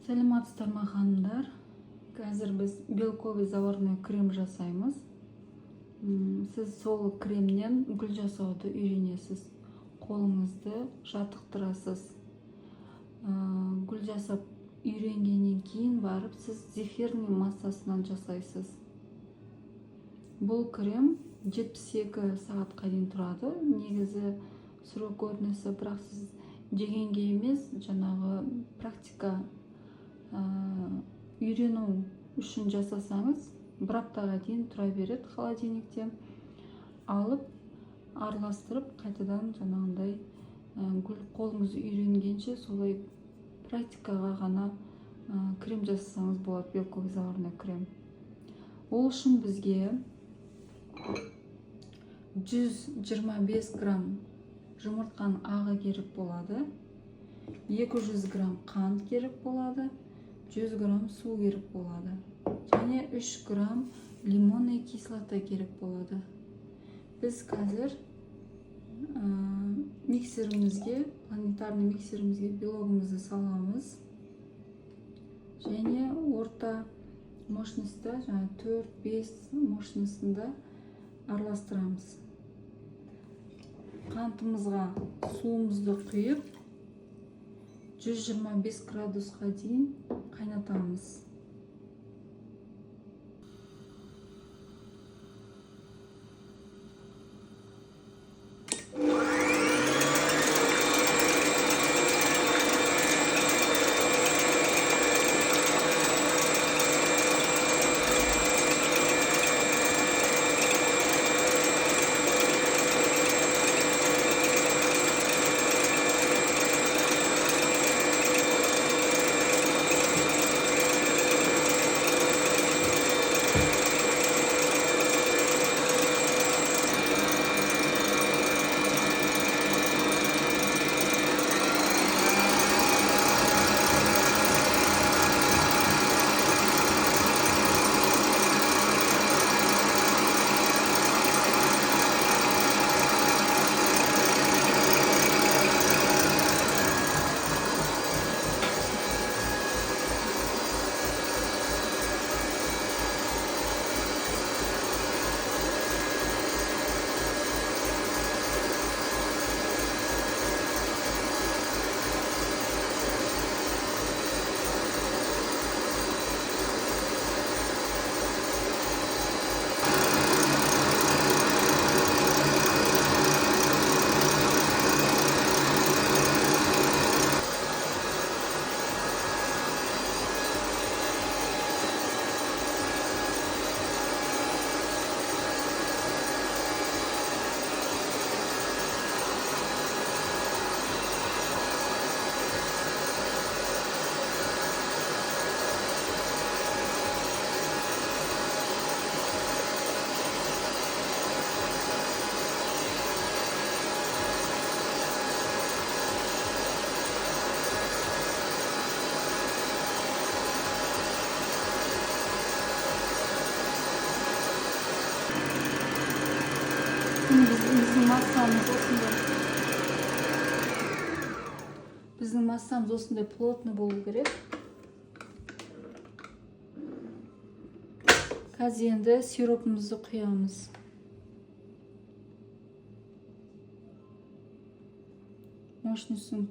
Саламатсыздарбы ханымдар. Қазір біз белковый заварной крем жасаймыз. Сіз сол кремнен гүл жасауды үйренесіз. Қолыңызды жаттықтырасыз. Гүл жасап үйренгеннен кейін барып сіз зефирный массасынан жасайсыз. Бұл крем 72 сағатқа дейін тұрады. Негізі срок годности, бірақ сіз жегенге емес, жаңағы практика үйрену үшін жасасаңыз, бір аптаға дейін тұра береді холодильникте. Алып, араластырып, қайтадан жаңағындай гүл қолыңыз үйренгенше солай практикаға ғана крем жасасаңыз болады, белковый заварной крем. Ол үшін бізге 125 грамм жұмыртқаның ағы керек болады, 200 грамм қант керек болады, 100 грамм су керек болады, және 3 грамм лимонный кислота керек болады. Біз қазір миксерімізге, планетарный миксерімізге белогымызды саламыз, және орта мощностьта, 4-5 мощностьында араластырамыз. Қантымызға суымызды құйып, 125 градусқа дейін қайнатамыз. Біздің массамыз осындай плотный болу керек. Қазір енді сиропымызды құямыз. Мощностьін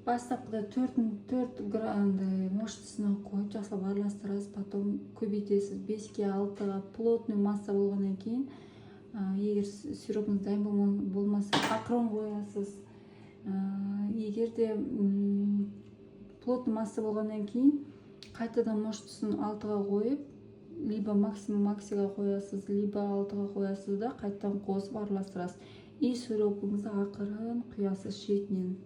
бастапқыда 4 граммды мощностьына қойып жақсылап араластырасыз, потом көбейтесіз. 5-ге 6-ға плотный масса болғаннан кейін, егер сиропыңыз дайын болмаса, акрон қоясыз. Егер де плотный масса болғаннан кейін, қайтадан мощностьін 6-ға қойып, либо максимум максиға қоясыз, либо 6-ға қоясыз да қайтадан қосып араластырасыз. И сиропыңызды ақырын құясыз шетінен.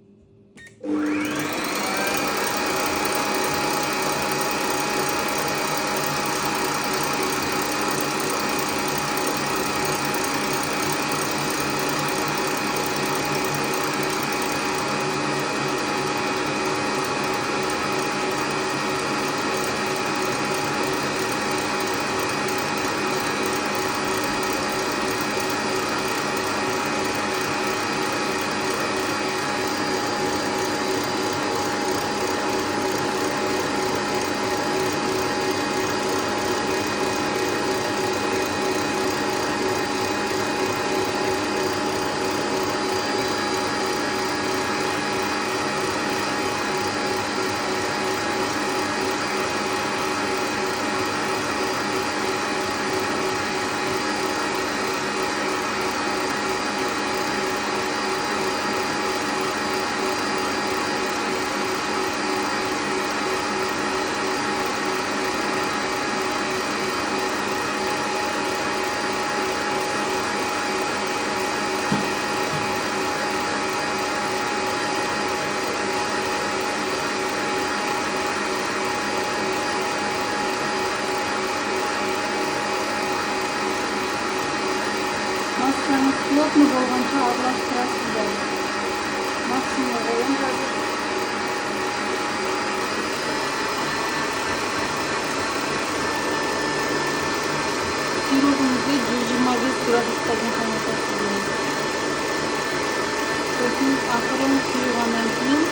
ақырын құйғаннан кейін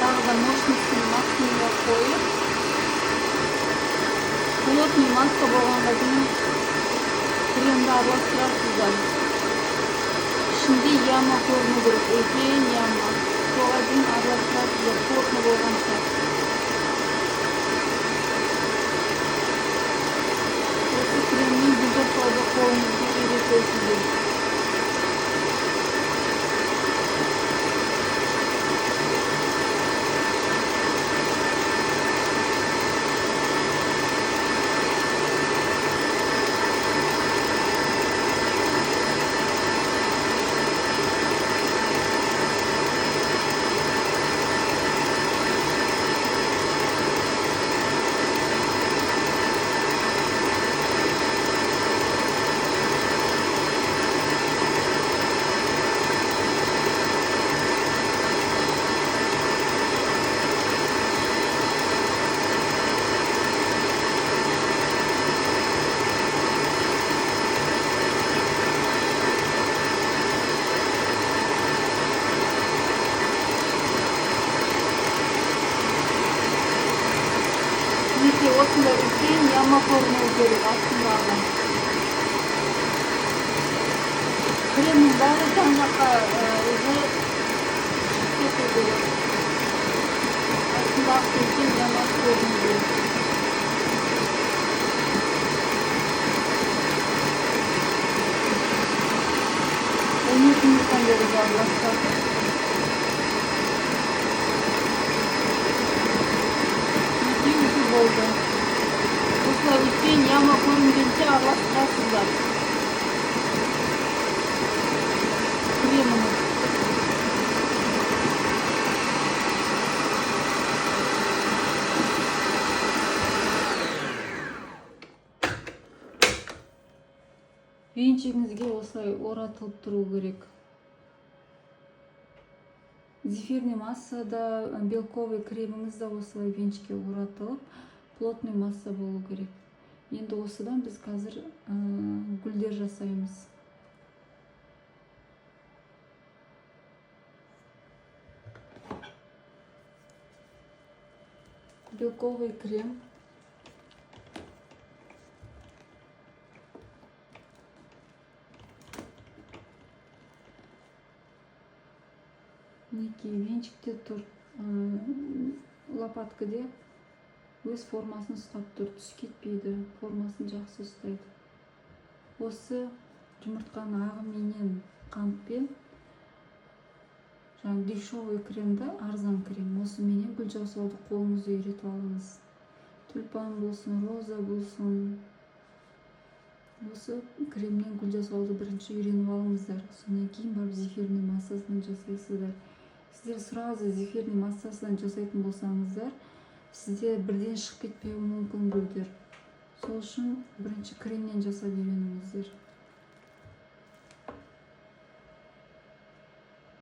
тағы да мощностьін максимумға қойып, плотный масса болғанға дейін кремді араластырасыздар. Ішінде яма көріну керек, үлкен яма. Соған дейін араластырасыздар, плотный болғанша. Осы креммен гүл жасауды қолыңызға үйретесіздер. Осындай үлкен яма көрінуі керек астындағы. Кремнің бәрі жан жаққа уже шығып кету керек. Астындағы үлкен яма көріну керек. Он екі минуттан бері араластырады. Болды. Осылай үлкен яма көрінгенше араластырасыздар. Креміміз. Венчигіңізге осылай оратылып тұру керек. Зефирный массада, белковый креміңіз де осылай венчикке оратылып, плотный масса болу керек. Енді осыдан біз қазір гүлдер жасаймыз. Белковый крем. Мінекей венчикте тұр, лопаткаде өз формасын ұстап тұр, түс кетпейді, формасын жақсы ұстайды. Осы жұмыртқаның ағымен қантпен дешевый кремді, арзан крем, осыменен гүл жасауды қолыңызды үйретіп алыңыз. Тюльпан болсын, роза болсын, осы кремнен гүл жасауды бірінші үйреніп алыңыздар. Содан кейін барып зефирный массасынан жасайсыздар. Сіздер сразу зефирный массасынан жасайтын болсаңыздар, сізде бірден шығып кетпеуі мүмкін гүлдер. Сол үшін бірінші кремнен жасап үйреніңіздер.